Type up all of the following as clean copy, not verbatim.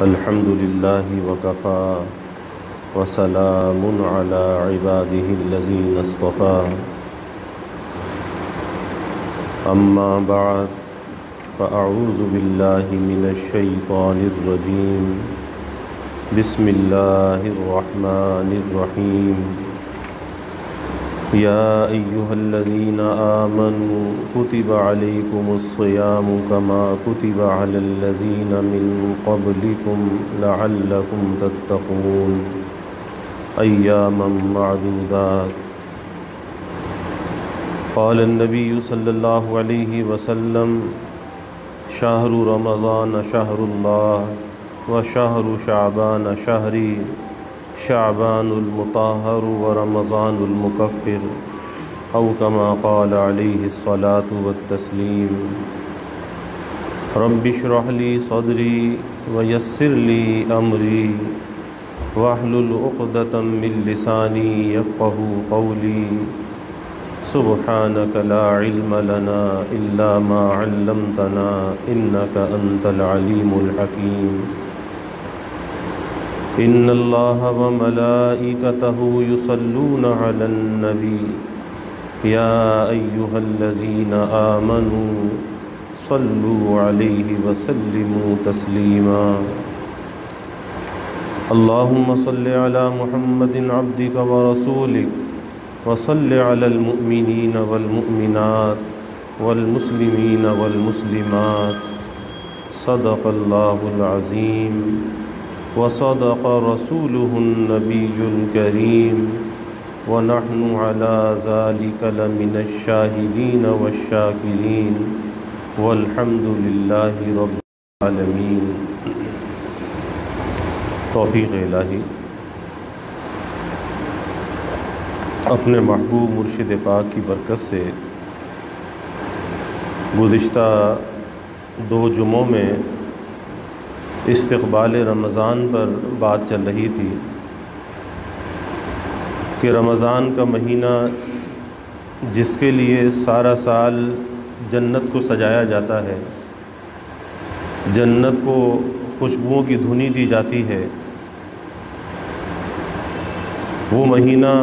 الحمد لله وكفى وسلام على عباده الذين اصطفى أما بعد فأعوذ بالله من الشيطان الرجيم بسم الله الرحمن الرحيم يا أيها الذين آمنوا كتب عليكم الصيام كما كتب على الذين من قبلكم لعلكم تتقون أياما معدودات قال النبي صلى الله عليه وسلم شهر رمضان شهر الله وشهر شعبان شهري شعبان المطهر ورمضان المكفر أو كما قال عليه الصلاة والتسليم رب اشرح لي صدري ويسر لي أمري واحلل عقدة من لساني يفقهوا قولي سبحانك لا علم لنا إلا ما علمتنا إنك أنت العليم الحكيم إن الله وملائكته يصلون على النبي يا أيها الذين آمنوا صلوا عليه وسلموا تسليما اللهم صل على محمد عبدك ورسولك وصل على المؤمنين والمؤمنات والمسلمين والمسلمات صدق الله العظيم وصدق رسوله النبي الكريم ونحن على ذلك لمن الشاهدين والشاكرين والحمد لله رب العالمين توفیق الہی اپنے محبوب مرشد پاک کی برکت سے گزشتہ 2 جمعوں میں استقبال رمضان پر بات چل رہی تھی کہ رمضان کا مہینہ جس کے لیے سارا سال جنت کو سجایا جاتا ہے، جنت کو خوشبوؤں کی دھنی دی جاتی ہے، وہ مہینہ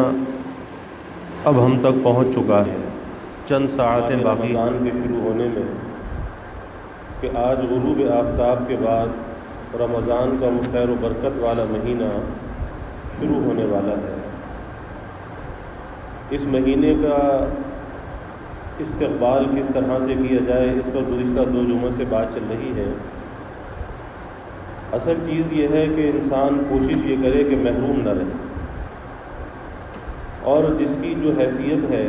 اب ہم تک پہنچ چکا ہے۔ چند ساعتیں باقی رمضان کے شروع ہونے میں کہ آج غروب آفتاب کے بعد رمضان کا وہ خیر و برکت والا مہینہ شروع ہونے والا ہے۔ اس مہینے کا استقبال کس طرح سے کیا جائے، اس پر گزشتہ 2 جمعوں سے بات چل رہی ہے۔ اصل چیز یہ ہے کہ انسان کوشش یہ کرے کہ محروم نہ رہے، اور جس کی جو حیثیت ہے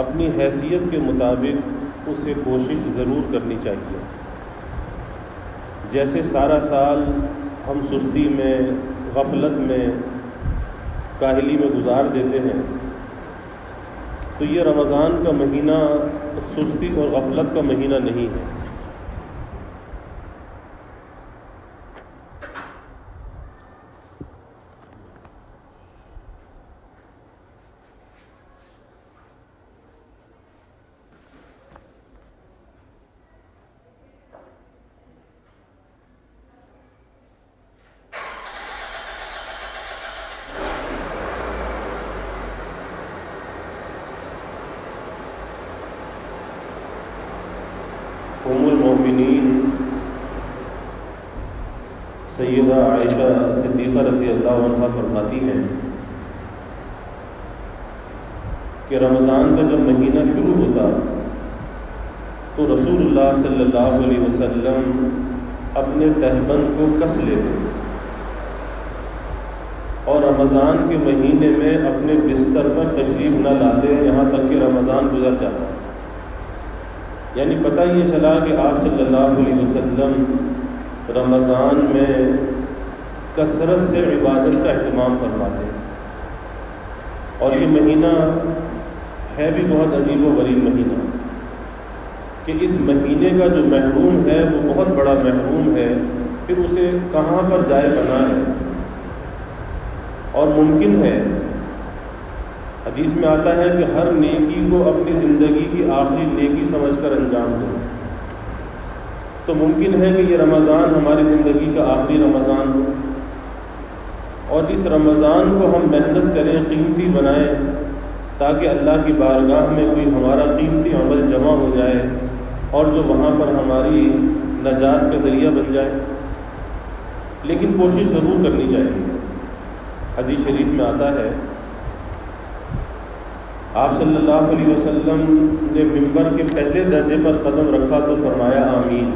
اپنی حیثیت کے مطابق اسے کوشش ضرور کرنی چاہیے۔ جیسے سارا سال ہم سستی میں، غفلت میں، کاہلی میں گزار دیتے ہیں، تو یہ رمضان کا مہینہ سستی اور غفلت کا مہینہ نہیں ہے۔ ام المؤمنین سیدہ عائشہ صدیقہ رضی اللہ عنہا فرماتی ہیں کہ رمضان کا جب مہینہ شروع ہوتا تو رسول اللہ صلی اللہ علیہ وسلم اپنے تہبند کو کس لیتے اور رمضان کے مہینے میں اپنے بستر پر تشریف نہ لاتے یہاں تک کہ رمضان گزر جاتا۔ یعنی پتہ یہ چلا کہ آپ صلی اللہ علیہ وسلم رمضان میں کثرت سے عبادت کا اہتمام فرماتے ہیں، اور یہ مہینہ ہے بھی بہت عجیب و غریب مہینہ کہ اس مہینے کا جو محروم ہے وہ بہت بڑا محروم ہے، پھر اسے کہاں پر جائے بنا ہے، اور ممکن ہے حدیث میں آتا ہے کہ ہر نیکی کو اپنی زندگی کی آخری نیکی سمجھ کر انجام دو، تو ممکن ہے کہ یہ رمضان ہماری زندگی کا آخری رمضان ہو، اور اس رمضان کو ہم محنت کریں، قیمتی بنائیں، تاکہ اللہ کی بارگاہ میں کوئی ہمارا قیمتی عمل جمع ہو جائے اور جو وہاں پر ہماری نجات کا ذریعہ بن جائے۔ لیکن کوشش ضرور کرنی چاہیے۔ حدیث شریف میں آتا ہے، آپ صلی اللہ علیہ وسلم نے ممبر کے پہلے درجے پر قدم رکھا تو فرمایا آمین،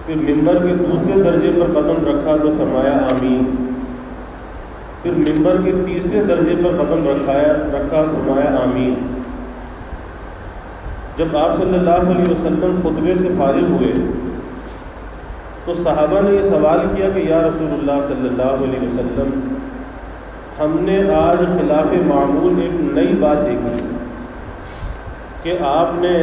پھر ممبر کے دوسرے درجے پر قدم رکھا تو فرمایا آمین، پھر ممبر کے تیسرے درجے پر قدم رکھا فرمایا آمین۔ جب آپ صلی اللہ علیہ وسلم خطبے سے فارغ ہوئے تو صحابہ نے یہ سوال کیا کہ یا رسول اللہ صلی اللہ علیہ وسلم، ہم نے آج خلاف معمول ایک نئی بات دیکھی کہ آپ نے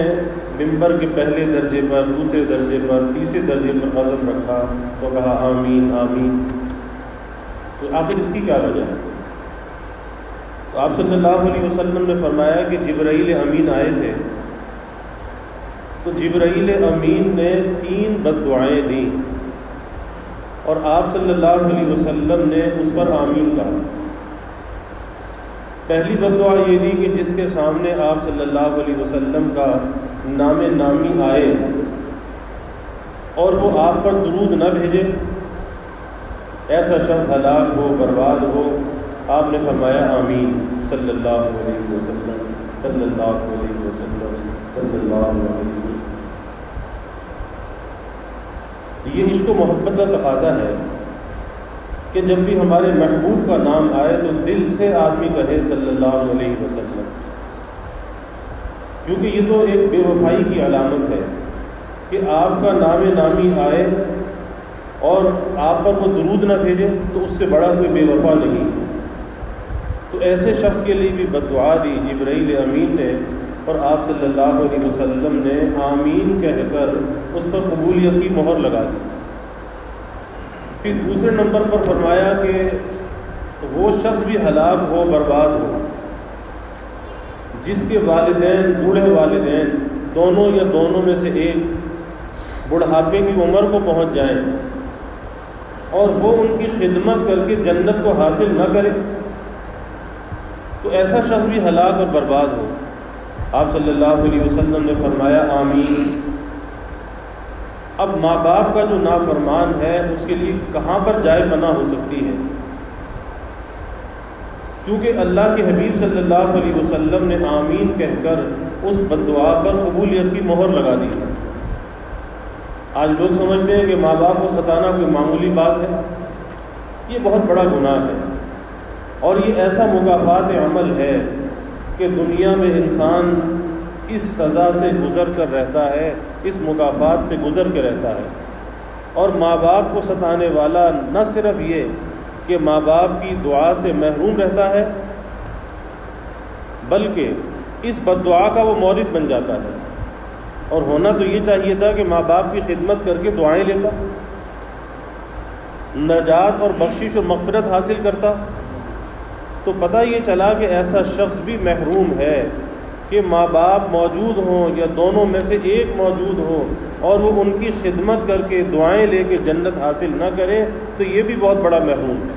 ممبر کے پہلے درجے پر، دوسرے درجے پر، تیسرے درجے پر قدم رکھا تو کہا آمین آمین، تو آخر اس کی کیا وجہ ہے؟ تو آپ صلی اللہ علیہ وسلم نے فرمایا کہ جبرائیل امین آئے تھے، تو جبرائیل امین نے 3 بد دعائیں دیں اور آپ صلی اللہ علیہ وسلم نے اس پر آمین کہا۔ پہلی بد دعا یہ دی کہ جس کے سامنے آپ صلی اللہ علیہ وسلم کا نام نامی آئے اور وہ آپ پر درود نہ بھیجے، ایسا شخص ہلاک ہو، برباد ہو۔ آپ نے فرمایا آمین صلی اللہ علیہ وسلم صلی اللہ علیہ وسلم صلی اللہ علیہ وسلم۔ یہ عشق و محبت کا تقاضا ہے کہ جب بھی ہمارے محبوب کا نام آئے تو دل سے آدمی کہے صلی اللہ علیہ وسلم، کیونکہ یہ تو ایک بے وفائی کی علامت ہے کہ آپ کا نام نامی آئے اور آپ پر وہ درود نہ بھیجے، تو اس سے بڑا کوئی بے وفا نہیں۔ تو ایسے شخص کے لیے بھی بد دعا دی جبرائیل امین نے، اور آپ صلی اللہ علیہ وسلم نے آمین کہہ کر اس پر قبولیت کی مہر لگا دی۔ پھر دوسرے نمبر پر فرمایا کہ وہ شخص بھی ہلاک ہو، برباد ہو، جس کے والدین، بوڑھے والدین، دونوں یا دونوں میں سے ایک بڑھاپے کی عمر کو پہنچ جائیں اور وہ ان کی خدمت کر کے جنت کو حاصل نہ کرے، تو ایسا شخص بھی ہلاک اور برباد ہو۔ آپ صلی اللہ علیہ وسلم نے فرمایا آمین۔ اب ماں باپ کا جو نافرمان ہے اس کے لیے کہاں پر جائے پناہ ہو سکتی ہے، کیونکہ اللہ کے حبیب صلی اللہ علیہ وسلم نے آمین کہہ کر اس بد دعا پر قبولیت کی مہر لگا دی ہے۔ آج لوگ سمجھتے ہیں کہ ماں باپ کو ستانا کوئی معمولی بات ہے، یہ بہت بڑا گناہ ہے، اور یہ ایسا مکافات عمل ہے کہ دنیا میں انسان اس سزا سے گزر کر رہتا ہے، اس مکافات سے گزر کے رہتا ہے۔ اور ماں باپ کو ستانے والا نہ صرف یہ کہ ماں باپ کی دعا سے محروم رہتا ہے، بلکہ اس بد دعا کا وہ مورد بن جاتا ہے۔ اور ہونا تو یہ چاہیے تھا کہ ماں باپ کی خدمت کر کے دعائیں لیتا، نجات اور بخشش و مغفرت حاصل کرتا، تو پتہ یہ چلا کہ ایسا شخص بھی محروم ہے کہ ماں باپ موجود ہوں یا دونوں میں سے ایک موجود ہو اور وہ ان کی خدمت کر کے دعائیں لے کے جنت حاصل نہ کرے، تو یہ بھی بہت بڑا محروم ہے۔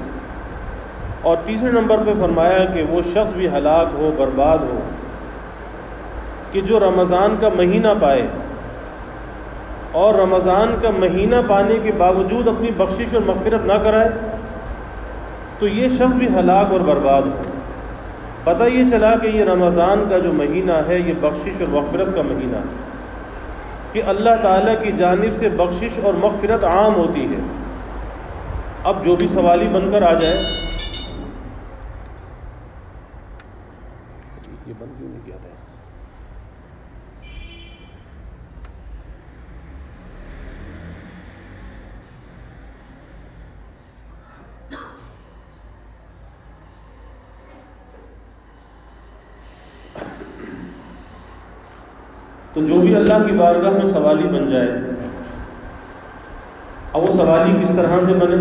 اور تیسرے نمبر پہ فرمایا کہ وہ شخص بھی ہلاک ہو، برباد ہو، کہ جو رمضان کا مہینہ پائے اور رمضان کا مہینہ پانے کے باوجود اپنی بخشش اور مغفرت نہ کرائے، تو یہ شخص بھی ہلاک اور برباد ہو۔ پتہ یہ چلا کہ یہ رمضان کا جو مہینہ ہے یہ بخشش اور مغفرت کا مہینہ ہے، کہ اللہ تعالیٰ کی جانب سے بخشش اور مغفرت عام ہوتی ہے۔ اب جو بھی سوالی بن کر آ جائے، یہ بند کیوں نہیں کیا تھا؟ تو جو بھی اللہ کی بارگاہ میں سوالی بن جائے، اب وہ سوالی کس طرح سے بنے؟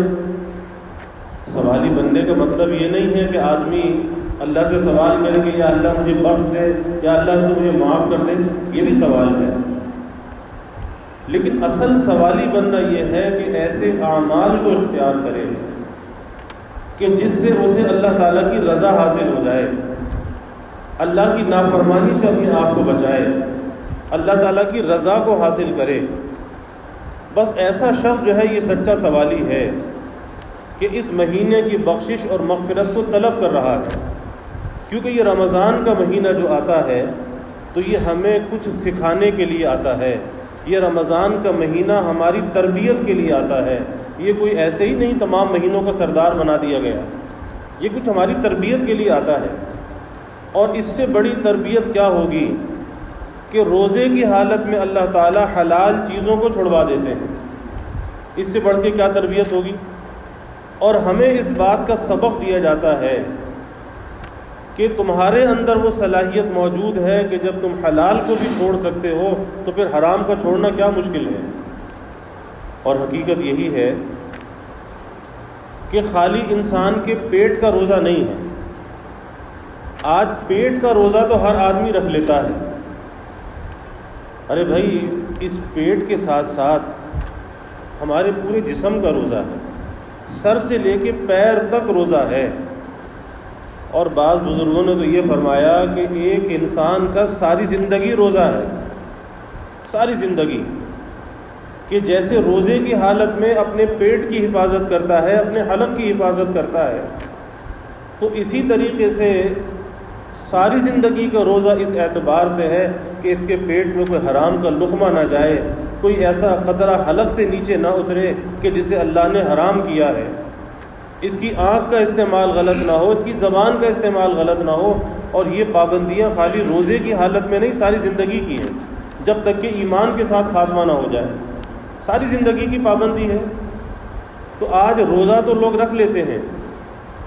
سوالی بننے کا مطلب یہ نہیں ہے کہ آدمی اللہ سے سوال کرے کہ یا اللہ مجھے بخش دے، یا اللہ تو مجھے معاف کر دے، یہ بھی سوال ہے، لیکن اصل سوالی بننا یہ ہے کہ ایسے اعمال کو اختیار کرے کہ جس سے اسے اللہ تعالیٰ کی رضا حاصل ہو جائے، اللہ کی نافرمانی سے اپنے آپ کو بچائے، اللہ تعالیٰ کی رضا کو حاصل کرے۔ بس ایسا شخص جو ہے یہ سچا سوالی ہے کہ اس مہینے کی بخشش اور مغفرت کو طلب کر رہا ہے، کیونکہ یہ رمضان کا مہینہ جو آتا ہے تو یہ ہمیں کچھ سکھانے کے لیے آتا ہے، یہ رمضان کا مہینہ ہماری تربیت کے لیے آتا ہے، یہ کوئی ایسے ہی نہیں تمام مہینوں کا سردار بنا دیا گیا، یہ کچھ ہماری تربیت کے لیے آتا ہے۔ اور اس سے بڑی تربیت کیا ہوگی کہ روزے کی حالت میں اللہ تعالیٰ حلال چیزوں کو چھڑوا دیتے ہیں، اس سے بڑھ کے کیا تربیت ہوگی؟ اور ہمیں اس بات کا سبق دیا جاتا ہے کہ تمہارے اندر وہ صلاحیت موجود ہے کہ جب تم حلال کو بھی چھوڑ سکتے ہو تو پھر حرام کا چھوڑنا کیا مشکل ہے۔ اور حقیقت یہی ہے کہ خالی انسان کے پیٹ کا روزہ نہیں ہے، آج پیٹ کا روزہ تو ہر آدمی رکھ لیتا ہے۔ ارے بھائی، اس پیٹ کے ساتھ ساتھ ہمارے پورے جسم کا روزہ ہے، سر سے لے کے پیر تک روزہ ہے۔ اور بعض بزرگوں نے تو یہ فرمایا کہ ایک انسان کا ساری زندگی روزہ ہے، ساری زندگی، کہ جیسے روزے کی حالت میں اپنے پیٹ کی حفاظت کرتا ہے، اپنے حلق کی حفاظت کرتا ہے، تو اسی طریقے سے ساری زندگی کا روزہ اس اعتبار سے ہے کہ اس کے پیٹ میں کوئی حرام کا لقمہ نہ جائے، کوئی ایسا قطرہ حلق سے نیچے نہ اترے کہ جسے اللہ نے حرام کیا ہے، اس کی آنکھ کا استعمال غلط نہ ہو، اس کی زبان کا استعمال غلط نہ ہو۔ اور یہ پابندیاں خالی روزے کی حالت میں نہیں، ساری زندگی کی ہیں، جب تک کہ ایمان کے ساتھ خاتمہ نہ ہو جائے، ساری زندگی کی پابندی ہے۔ تو آج روزہ تو لوگ رکھ لیتے ہیں،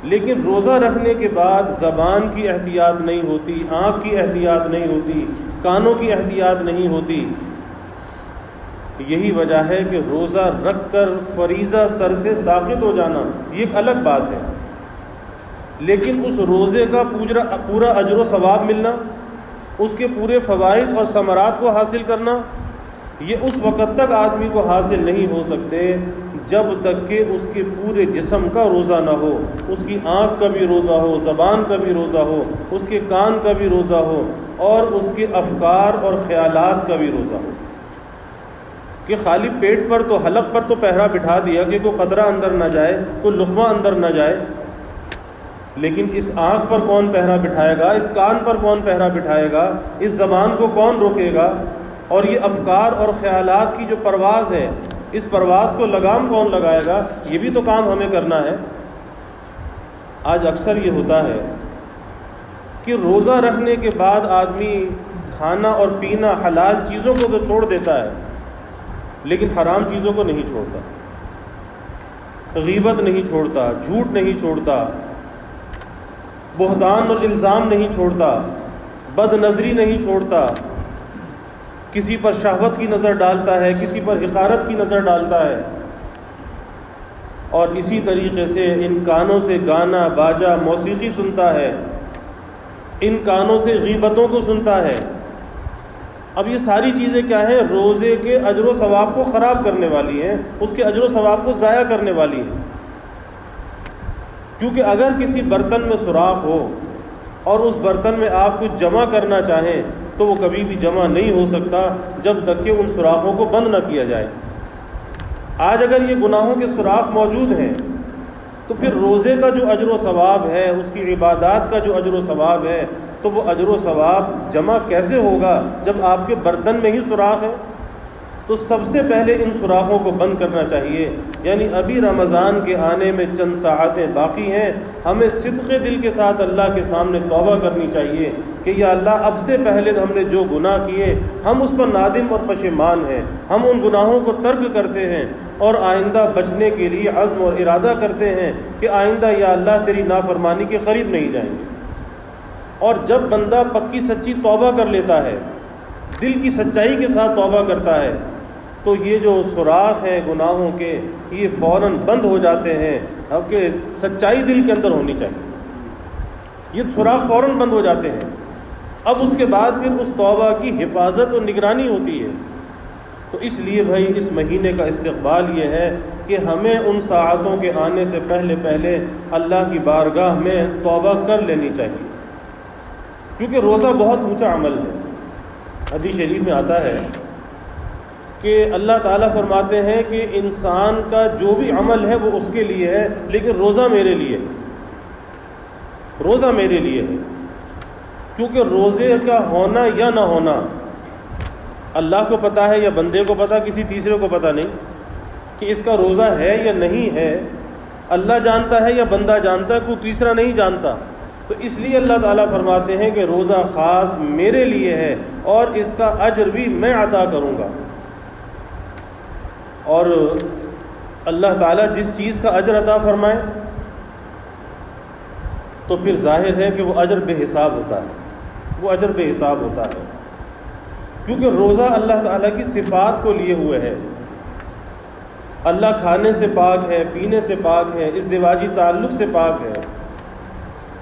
لیکن روزہ رکھنے کے بعد زبان کی احتیاط نہیں ہوتی، آنکھ کی احتیاط نہیں ہوتی، کانوں کی احتیاط نہیں ہوتی۔ یہی وجہ ہے کہ روزہ رکھ کر فریضہ سر سے ساقط ہو جانا یہ ایک الگ بات ہے، لیکن اس روزے کا پورا اجر و ثواب ملنا، اس کے پورے فوائد اور ثمرات کو حاصل کرنا، یہ اس وقت تک آدمی کو حاصل نہیں ہو سکتے جب تک کہ اس کے پورے جسم کا روزہ نہ ہو، اس کی آنکھ کا بھی روزہ ہو، زبان کا بھی روزہ ہو، اس کے کان کا بھی روزہ ہو، اور اس کے افکار اور خیالات کا بھی روزہ ہو۔ کہ خالی پیٹ پر تو، حلق پر تو پہرا بٹھا دیا کہ کوئی قطرہ اندر نہ جائے، کوئی لقمہ اندر نہ جائے، لیکن اس آنکھ پر کون پہرا بٹھائے گا، اس کان پر کون پہرا بٹھائے گا، اس زبان کو کون روکے گا، اور یہ افکار اور خیالات کی جو پرواز ہے، اس پرواز کو لگام کون لگائے گا، یہ بھی تو کام ہمیں کرنا ہے۔ آج اکثر یہ ہوتا ہے کہ روزہ رکھنے کے بعد آدمی کھانا اور پینا، حلال چیزوں کو تو چھوڑ دیتا ہے لیکن حرام چیزوں کو نہیں چھوڑتا، غیبت نہیں چھوڑتا، جھوٹ نہیں چھوڑتا، بہتان اور الزام نہیں چھوڑتا، بد نظری نہیں چھوڑتا، کسی پر شہوت کی نظر ڈالتا ہے، کسی پر حقارت کی نظر ڈالتا ہے، اور اسی طریقے سے ان کانوں سے گانا باجا موسیقی سنتا ہے، ان کانوں سے غیبتوں کو سنتا ہے۔ اب یہ ساری چیزیں کیا ہیں؟ روزے کے اجر و ثواب کو خراب کرنے والی ہیں، اس کے اجر و ثواب کو ضائع کرنے والی ہیں۔ کیونکہ اگر کسی برتن میں سوراخ ہو اور اس برتن میں آپ کچھ جمع کرنا چاہیں تو وہ کبھی بھی جمع نہیں ہو سکتا جب تک کہ ان سوراخوں کو بند نہ کیا جائے۔ آج اگر یہ گناہوں کے سوراخ موجود ہیں تو پھر روزے کا جو اجر و ثواب ہے، اس کی عبادات کا جو اجر و ثواب ہے، تو وہ اجر و ثواب جمع کیسے ہوگا جب آپ کے برتن میں ہی سوراخ ہے؟ تو سب سے پہلے ان سوراخوں کو بند کرنا چاہیے۔ یعنی ابھی رمضان کے آنے میں چند ساعتیں باقی ہیں، ہمیں صدق دل کے ساتھ اللہ کے سامنے توبہ کرنی چاہیے کہ یا اللہ، اب سے پہلے ہم نے جو گناہ کیے ہم اس پر نادم اور پشیمان ہیں، ہم ان گناہوں کو ترک کرتے ہیں اور آئندہ بچنے کے لیے عزم اور ارادہ کرتے ہیں کہ آئندہ یا اللہ تیری نافرمانی کے قریب نہیں جائیں گے۔ اور جب بندہ پکی سچی توبہ کر لیتا ہے، دل کی سچائی کے ساتھ توبہ کرتا ہے، تو یہ جو سوراخ ہیں گناہوں کے، یہ فوراً بند ہو جاتے ہیں۔ اب کہ سچائی دل کے اندر ہونی چاہیے، یہ سوراخ فوراً بند ہو جاتے ہیں۔ اب اس کے بعد پھر اس توبہ کی حفاظت اور نگرانی ہوتی ہے۔ تو اس لیے بھائی اس مہینے کا استقبال یہ ہے کہ ہمیں ان ساعتوں کے آنے سے پہلے پہلے اللہ کی بارگاہ میں توبہ کر لینی چاہیے، کیونکہ روزہ بہت اونچا عمل ہے۔ حدیث شریف میں آتا ہے کہ اللہ تعالیٰ فرماتے ہیں کہ انسان کا جو بھی عمل ہے وہ اس کے لیے ہے، لیکن روزہ میرے لیے، روزہ میرے لیے ہے، کیونکہ روزے کا ہونا یا نہ ہونا اللہ کو پتہ ہے یا بندے کو پتہ، کسی تیسرے کو پتہ نہیں کہ اس کا روزہ ہے یا نہیں ہے، اللہ جانتا ہے یا بندہ جانتا ہے، کوئی تیسرا نہیں جانتا۔ تو اس لیے اللہ تعالیٰ فرماتے ہیں کہ روزہ خاص میرے لیے ہے اور اس کا اجر بھی میں عطا کروں گا۔ اور اللہ تعالیٰ جس چیز کا اجر عطا فرمائے تو پھر ظاہر ہے کہ وہ اجر بے حساب ہوتا ہے، وہ اجر بے حساب ہوتا ہے، کیونکہ روزہ اللہ تعالیٰ کی صفات کو لیے ہوئے ہے۔ اللہ کھانے سے پاک ہے، پینے سے پاک ہے، ازدواجی تعلق سے پاک ہے،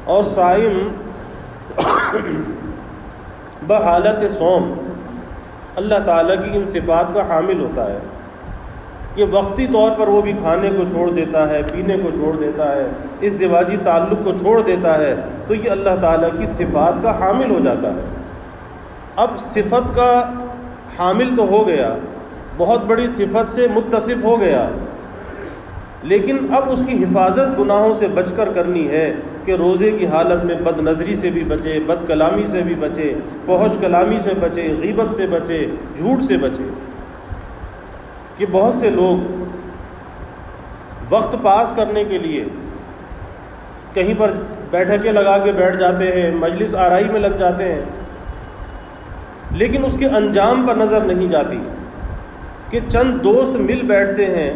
اور صائم بحالت صوم اللہ تعالیٰ کی ان صفات کا حامل ہوتا ہے۔ یہ وقتی طور پر وہ بھی کھانے کو چھوڑ دیتا ہے، پینے کو چھوڑ دیتا ہے، ازدواجی تعلق کو چھوڑ دیتا ہے، تو یہ اللہ تعالیٰ کی صفات کا حامل ہو جاتا ہے۔ اب صفت کا حامل تو ہو گیا، بہت بڑی صفت سے متصف ہو گیا، لیکن اب اس کی حفاظت گناہوں سے بچ کر کرنی ہے کہ روزے کی حالت میں بد نظری سے بھی بچے، بد کلامی سے بھی بچے، فحش کلامی سے بچے، غیبت سے بچے، جھوٹ سے بچے۔ کہ بہت سے لوگ وقت پاس کرنے کے لیے کہیں پر بیٹھکیں لگا کے بیٹھ جاتے ہیں، مجلس آرائی میں لگ جاتے ہیں، لیکن اس کے انجام پر نظر نہیں جاتی کہ چند دوست مل بیٹھتے ہیں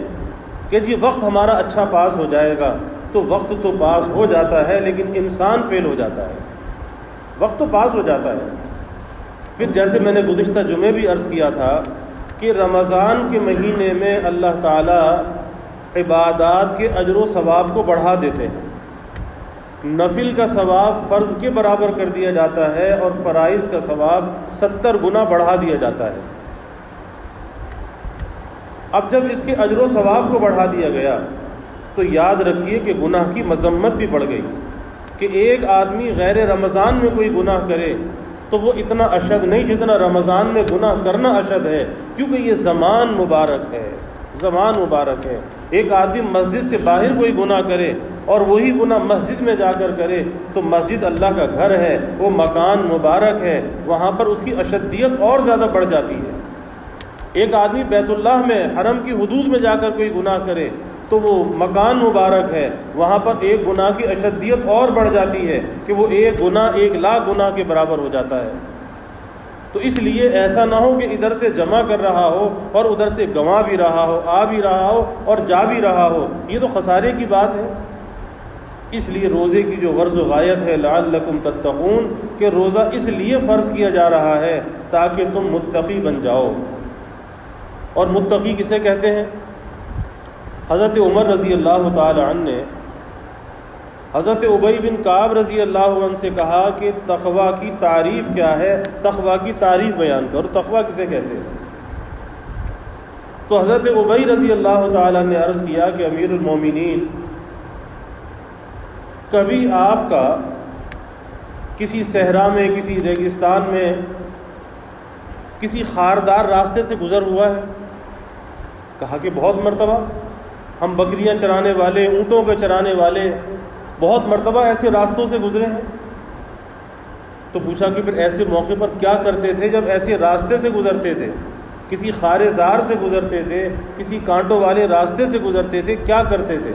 کہ جی وقت ہمارا اچھا پاس ہو جائے گا، تو وقت تو پاس ہو جاتا ہے لیکن انسان فیل ہو جاتا ہے، وقت تو پاس ہو جاتا ہے۔ پھر جیسے میں نے گزشتہ جمعے بھی عرض کیا تھا کہ رمضان کے مہینے میں اللہ تعالیٰ عبادات کے اجر و ثواب کو بڑھا دیتے ہیں، نفل کا ثواب فرض کے برابر کر دیا جاتا ہے اور فرائض کا ثواب 70 گنا بڑھا دیا جاتا ہے۔ اب جب اس کے اجر و ثواب کو بڑھا دیا گیا تو یاد رکھیے کہ گناہ کی مذمت بھی بڑھ گئی، کہ ایک آدمی غیر رمضان میں کوئی گناہ کرے تو وہ اتنا اشد نہیں جتنا رمضان میں گناہ کرنا اشد ہے، کیونکہ یہ زمان مبارک ہے، زمان مبارک ہے۔ ایک آدمی مسجد سے باہر کوئی گناہ کرے اور وہی گناہ مسجد میں جا کر کرے تو مسجد اللہ کا گھر ہے، وہ مکان مبارک ہے، وہاں پر اس کی اشدیت اور زیادہ بڑھ جاتی ہے۔ ایک آدمی بیت اللہ میں حرم کی حدود میں جا کر کوئی گناہ کرے تو وہ مکان مبارک ہے، وہاں پر ایک گناہ کی اشدیت اور بڑھ جاتی ہے کہ وہ ایک گناہ 1,00,000 گناہ کے برابر ہو جاتا ہے۔ تو اس لیے ایسا نہ ہو کہ ادھر سے جمع کر رہا ہو اور ادھر سے گنوا بھی رہا ہو، آ بھی رہا ہو اور جا بھی رہا ہو، یہ تو خسارے کی بات ہے۔ اس لیے روزے کی جو غرض و غایت ہے لعلکم تتقون، کہ روزہ اس لیے فرض کیا جا رہا ہے تاکہ تم متقی بن جاؤ۔ اور متقی کسے کہتے ہیں؟ حضرت عمر رضی اللہ تعالی عنہ نے حضرت ابی بن کعب رضی اللہ عنہ سے کہا کہ تقویٰ کی تعریف کیا ہے، تقویٰ کی تعریف بیان کرو، تقویٰ کسے کہتے ہیں؟ تو حضرت ابی رضی اللہ تعالی عنہ نے عرض کیا کہ امیر المومنین، کبھی آپ کا کسی صحرا میں، کسی ریگستان میں، کسی خاردار راستے سے گزر ہوا ہے؟ کہا کہ بہت مرتبہ، ہم بکریاں چرانے والے، اونٹوں کے چرانے والے بہت مرتبہ ایسے راستوں سے گزرے ہیں۔ تو پوچھا کہ پھر ایسے موقع پر کیا کرتے تھے جب ایسے راستے سے گزرتے تھے؟ کسی خارے زار سے گزرتے تھے، کسی کانٹوں والے راستے سے گزرتے تھے، کیا کرتے تھے؟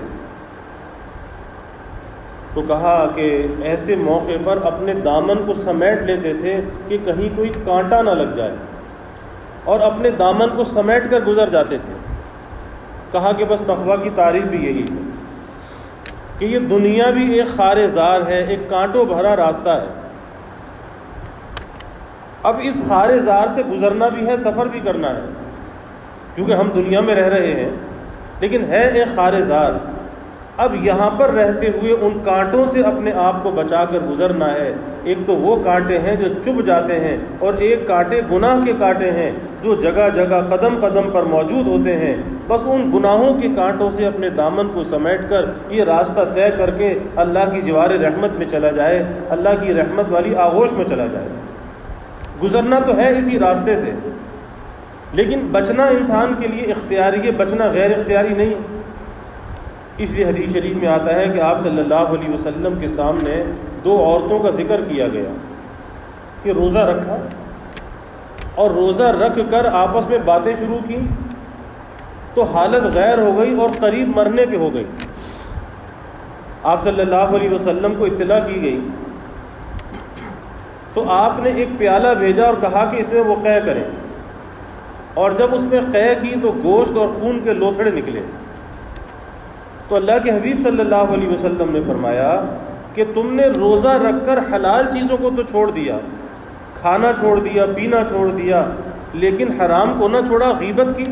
تو کہا کہ ایسے موقع پر اپنے دامن کو سمیٹ لیتے تھے کہ کہیں کوئی کانٹا نہ لگ جائے، اور اپنے دامن کو سمیٹ کر گزر جاتے تھے۔ کہا کہ بس تقویٰ کی تعریف بھی یہی ہے کہ یہ دنیا بھی ایک خارے زار ہے، ایک کانٹوں بھرا راستہ ہے۔ اب اس خارے زار سے گزرنا بھی ہے، سفر بھی کرنا ہے، کیونکہ ہم دنیا میں رہ رہے ہیں، لیکن ہے ایک خارے زار۔ اب یہاں پر رہتے ہوئے ان کانٹوں سے اپنے آپ کو بچا کر گزرنا ہے۔ ایک تو وہ کانٹے ہیں جو چبھ جاتے ہیں، اور ایک کانٹے گناہ کے کانٹے ہیں جو جگہ جگہ قدم قدم پر موجود ہوتے ہیں۔ بس ان گناہوں کے کانٹوں سے اپنے دامن کو سمیٹ کر یہ راستہ طے کر کے اللہ کی جوار رحمت میں چلا جائے، اللہ کی رحمت والی آغوش میں چلا جائے۔ گزرنا تو ہے اسی راستے سے، لیکن بچنا انسان کے لیے اختیاری ہے، بچنا غیر اختیاری نہیں۔ اس لیے حدیث شریف میں آتا ہے کہ آپ صلی اللہ علیہ وسلم کے سامنے دو عورتوں کا ذکر کیا گیا کہ روزہ رکھا، اور روزہ رکھ کر آپس میں باتیں شروع کی تو حالت غیر ہو گئی اور قریب مرنے پہ ہو گئی۔ آپ صلی اللہ علیہ وسلم کو اطلاع کی گئی تو آپ نے ایک پیالہ بھیجا اور کہا کہ اس میں وہ قے کریں، اور جب اس میں قے کی تو گوشت اور خون کے لوتھڑے نکلے۔ تو اللہ کے حبیب صلی اللہ علیہ وسلم نے فرمایا کہ تم نے روزہ رکھ کر حلال چیزوں کو تو چھوڑ دیا، کھانا چھوڑ دیا، پینا چھوڑ دیا، لیکن حرام کو نہ چھوڑا، غیبت کی۔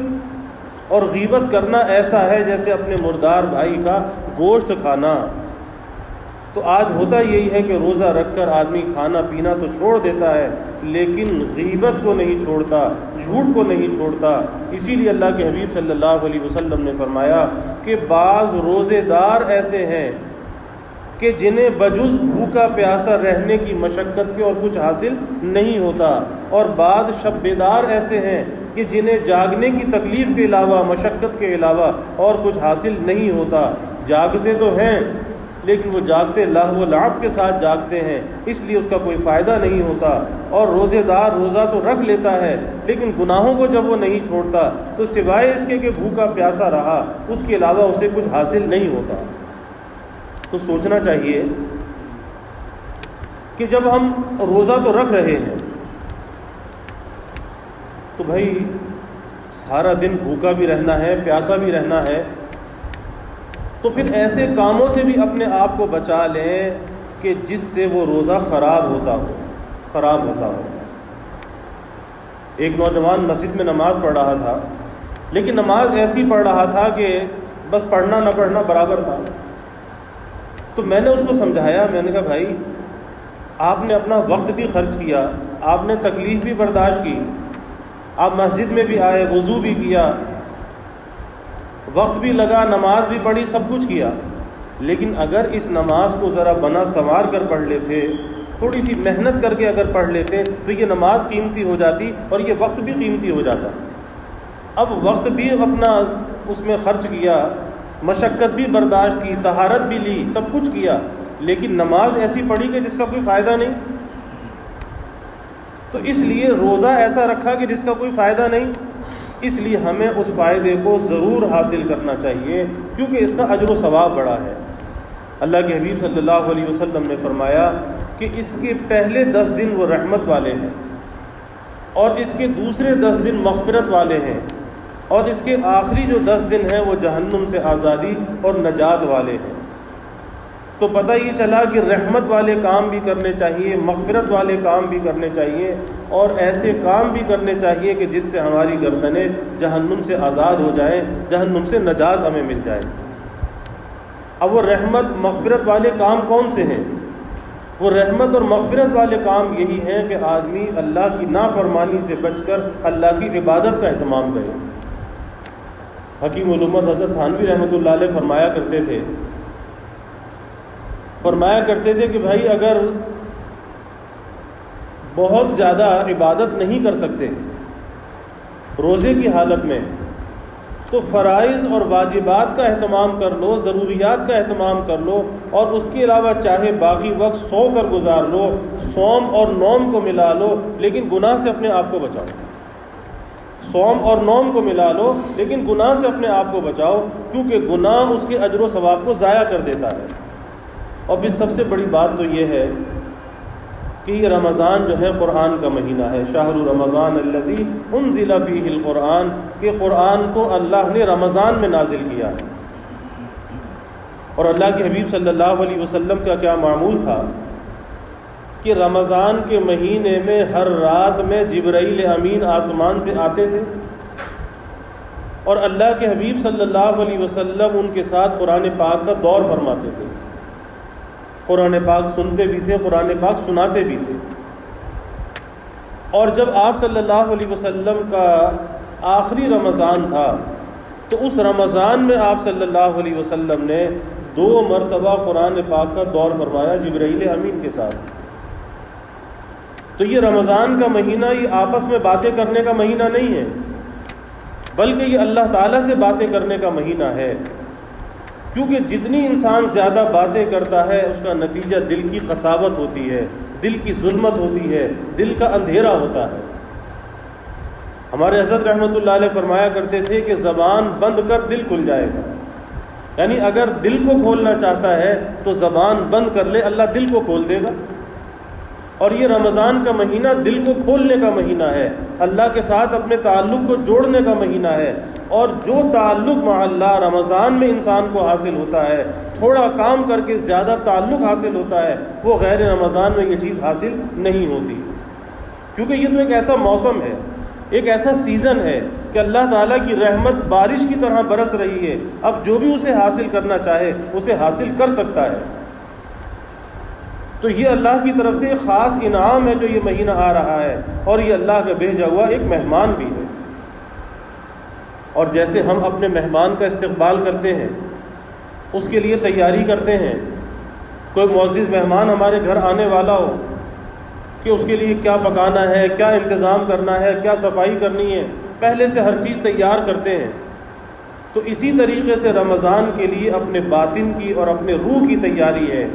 اور غیبت کرنا ایسا ہے جیسے اپنے مردار بھائی کا گوشت کھانا۔ تو آج ہوتا یہی ہے کہ روزہ رکھ کر آدمی کھانا پینا تو چھوڑ دیتا ہے، لیکن غیبت کو نہیں چھوڑتا، جھوٹ کو نہیں چھوڑتا۔ اسی لیے اللہ کے حبیب صلی اللہ علیہ وسلم نے فرمایا کہ بعض روزے دار ایسے ہیں کہ جنہیں بجز بھوکا پیاسا رہنے کی مشقت کے اور کچھ حاصل نہیں ہوتا، اور بعض شب بیدار ایسے ہیں کہ جنہیں جاگنے کی تکلیف کے علاوہ، مشقت کے علاوہ اور کچھ حاصل نہیں ہوتا۔ جاگتے تو ہیں لیکن وہ جاگتے لہو و لعب کے ساتھ جاگتے ہیں، اس لیے اس کا کوئی فائدہ نہیں ہوتا۔ اور روزے دار روزہ تو رکھ لیتا ہے لیکن گناہوں کو جب وہ نہیں چھوڑتا تو سوائے اس کے کہ بھوکا پیاسا رہا، اس کے علاوہ اسے کچھ حاصل نہیں ہوتا۔ تو سوچنا چاہیے کہ جب ہم روزہ تو رکھ رہے ہیں تو بھائی سارا دن بھوکا بھی رہنا ہے، پیاسا بھی رہنا ہے، تو پھر ایسے کاموں سے بھی اپنے آپ کو بچا لیں کہ جس سے وہ روزہ خراب ہوتا ہو۔ ایک نوجوان مسجد میں نماز پڑھ رہا تھا، لیکن نماز ایسی پڑھ رہا تھا کہ بس پڑھنا نہ پڑھنا برابر تھا۔ تو میں نے اس کو سمجھایا، میں نے کہا بھائی آپ نے اپنا وقت بھی خرچ کیا، آپ نے تکلیف بھی برداشت کی، آپ مسجد میں بھی آئے، وضو بھی کیا، وقت بھی لگا، نماز بھی پڑھی، سب کچھ کیا، لیکن اگر اس نماز کو ذرا بنا سنوار کر پڑھ لیتے، تھوڑی سی محنت کر کے اگر پڑھ لیتے تو یہ نماز قیمتی ہو جاتی اور یہ وقت بھی قیمتی ہو جاتا۔ اب وقت بھی اپنا اس میں خرچ کیا، مشقت بھی برداشت کی، طہارت بھی لی، سب کچھ کیا، لیکن نماز ایسی پڑھی کہ جس کا کوئی فائدہ نہیں۔ تو اس لیے روزہ ایسا رکھا کہ جس کا کوئی فائدہ نہیں، اس لیے ہمیں اس فائدے کو ضرور حاصل کرنا چاہیے کیونکہ اس کا اجر و ثواب بڑا ہے۔ اللہ کے حبیب صلی اللہ علیہ وسلم نے فرمایا کہ اس کے پہلے 10 دن وہ رحمت والے ہیں، اور اس کے دوسرے 10 دن مغفرت والے ہیں، اور اس کے آخری جو 10 دن ہیں وہ جہنم سے آزادی اور نجات والے ہیں۔ تو پتہ یہ چلا کہ رحمت والے کام بھی کرنے چاہیے، مغفرت والے کام بھی کرنے چاہیے، اور ایسے کام بھی کرنے چاہیے کہ جس سے ہماری گردنیں جہنم سے آزاد ہو جائیں، جہنم سے نجات ہمیں مل جائے۔ اب وہ رحمت مغفرت والے کام کون سے ہیں؟ وہ رحمت اور مغفرت والے کام یہی ہیں کہ آدمی اللہ کی نافرمانی سے بچ کر اللہ کی عبادت کا اہتمام کرے۔ حکیم الامت حضرت تھانوی رحمۃ اللہ علیہ فرمایا کرتے تھے کہ بھائی اگر بہت زیادہ عبادت نہیں کر سکتے روزے کی حالت میں تو فرائض اور واجبات کا اہتمام کر لو، ضروریات کا اہتمام کر لو، اور اس کے علاوہ چاہے باقی وقت سو کر گزار لو، صوم اور نوم کو ملا لو، لیکن گناہ سے اپنے آپ کو بچاؤ۔ صوم اور نوم کو ملا لو لیکن گناہ سے اپنے آپ کو بچاؤ، کیونکہ گناہ اس کے اجر و ثواب کو ضائع کر دیتا ہے۔ اور پھر سب سے بڑی بات تو یہ ہے کہ یہ رمضان جو ہے قرآن کا مہینہ ہے، شہر رمضان الذی انزل فیہ القرآن، کہ قرآن کو اللہ نے رمضان میں نازل کیا ہے۔ اور اللہ کے حبیب صلی اللہ علیہ وسلم کا کیا معمول تھا کہ رمضان کے مہینے میں ہر رات میں جبرائیل امین آسمان سے آتے تھے، اور اللہ کے حبیب صلی اللہ علیہ وسلم ان کے ساتھ قرآن پاک کا دور فرماتے تھے، قرآن پاک سنتے بھی تھے، قرآن پاک سناتے بھی تھے۔ اور جب آپ صلی اللہ علیہ وسلم کا آخری رمضان تھا تو اس رمضان میں آپ صلی اللہ علیہ وسلم نے 2 مرتبہ قرآن پاک کا دور فرمایا جبرائیل امین کے ساتھ۔ تو یہ رمضان کا مہینہ یہ آپس میں باتیں کرنے کا مہینہ نہیں ہے، بلکہ یہ اللہ تعالیٰ سے باتیں کرنے کا مہینہ ہے، کیونکہ جتنی انسان زیادہ باتیں کرتا ہے اس کا نتیجہ دل کی قساوت ہوتی ہے، دل کی ظلمت ہوتی ہے، دل کا اندھیرا ہوتا ہے۔ ہمارے حضرت رحمۃ اللہ علیہ فرمایا کرتے تھے کہ زبان بند کر دل کھل جائے گا، یعنی اگر دل کو کھولنا چاہتا ہے تو زبان بند کر لے، اللہ دل کو کھول دے گا۔ اور یہ رمضان کا مہینہ دل کو کھولنے کا مہینہ ہے، اللہ کے ساتھ اپنے تعلق کو جوڑنے کا مہینہ ہے، اور جو تعلق مع اللہ رمضان میں انسان کو حاصل ہوتا ہے، تھوڑا کام کر کے زیادہ تعلق حاصل ہوتا ہے، وہ غیر رمضان میں یہ چیز حاصل نہیں ہوتی، کیونکہ یہ تو ایک ایسا موسم ہے، ایک ایسا سیزن ہے کہ اللہ تعالیٰ کی رحمت بارش کی طرح برس رہی ہے، اب جو بھی اسے حاصل کرنا چاہے اسے حاصل کر سکتا ہے۔ تو یہ اللہ کی طرف سے ایک خاص انعام ہے جو یہ مہینہ آ رہا ہے، اور یہ اللہ کا بھیجا ہوا ایک مہمان بھی ہے۔ اور جیسے ہم اپنے مہمان کا استقبال کرتے ہیں، اس کے لیے تیاری کرتے ہیں، کوئی معزز مہمان ہمارے گھر آنے والا ہو کہ اس کے لیے کیا پکانا ہے، کیا انتظام کرنا ہے، کیا صفائی کرنی ہے، پہلے سے ہر چیز تیار کرتے ہیں۔ تو اسی طریقے سے رمضان کے لیے اپنے باطن کی اور اپنے روح کی تیاری ہے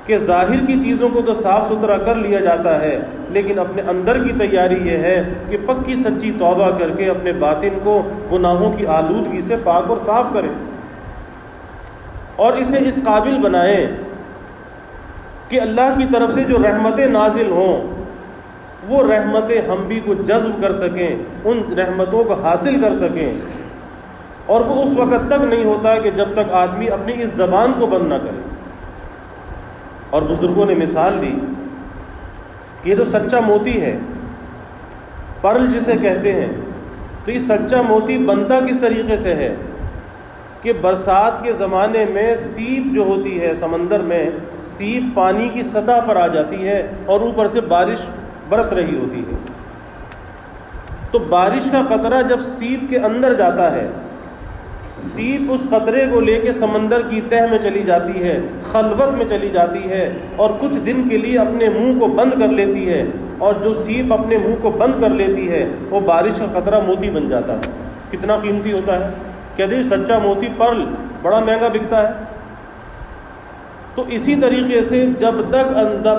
کہ ظاہر کی چیزوں کو تو صاف ستھرا کر لیا جاتا ہے، لیکن اپنے اندر کی تیاری یہ ہے کہ پکی سچی توبہ کر کے اپنے باطن کو گناہوں کی آلودگی سے پاک اور صاف کریں، اور اسے اس قابل بنائیں کہ اللہ کی طرف سے جو رحمتیں نازل ہوں وہ رحمتیں ہم بھی کو جذب کر سکیں، ان رحمتوں کو حاصل کر سکیں۔ اور وہ اس وقت تک نہیں ہوتا کہ جب تک آدمی اپنی اس زبان کو بند نہ کرے۔ اور بزرگوں نے مثال دی کہ یہ جو سچا موتی ہے، پرل جسے کہتے ہیں، تو یہ سچا موتی بنتا کس طریقے سے ہے کہ برسات کے زمانے میں سیپ جو ہوتی ہے سمندر میں، سیپ پانی کی سطح پر آ جاتی ہے اور اوپر سے بارش برس رہی ہوتی ہے، تو بارش کا قطرہ جب سیپ کے اندر جاتا ہے، سیپ اس قطرے کو لے کے سمندر کی تہ میں چلی جاتی ہے، خلوت میں چلی جاتی ہے، اور کچھ دن کے لیے اپنے منہ کو بند کر لیتی ہے، اور جو سیپ اپنے منہ کو بند کر لیتی ہے وہ بارش کا قطرہ موتی بن جاتا ہے۔ کتنا قیمتی ہوتا ہے، کہتے ہیں سچا موتی پرل بڑا مہنگا بکتا ہے۔ تو اسی طریقے سے جب تک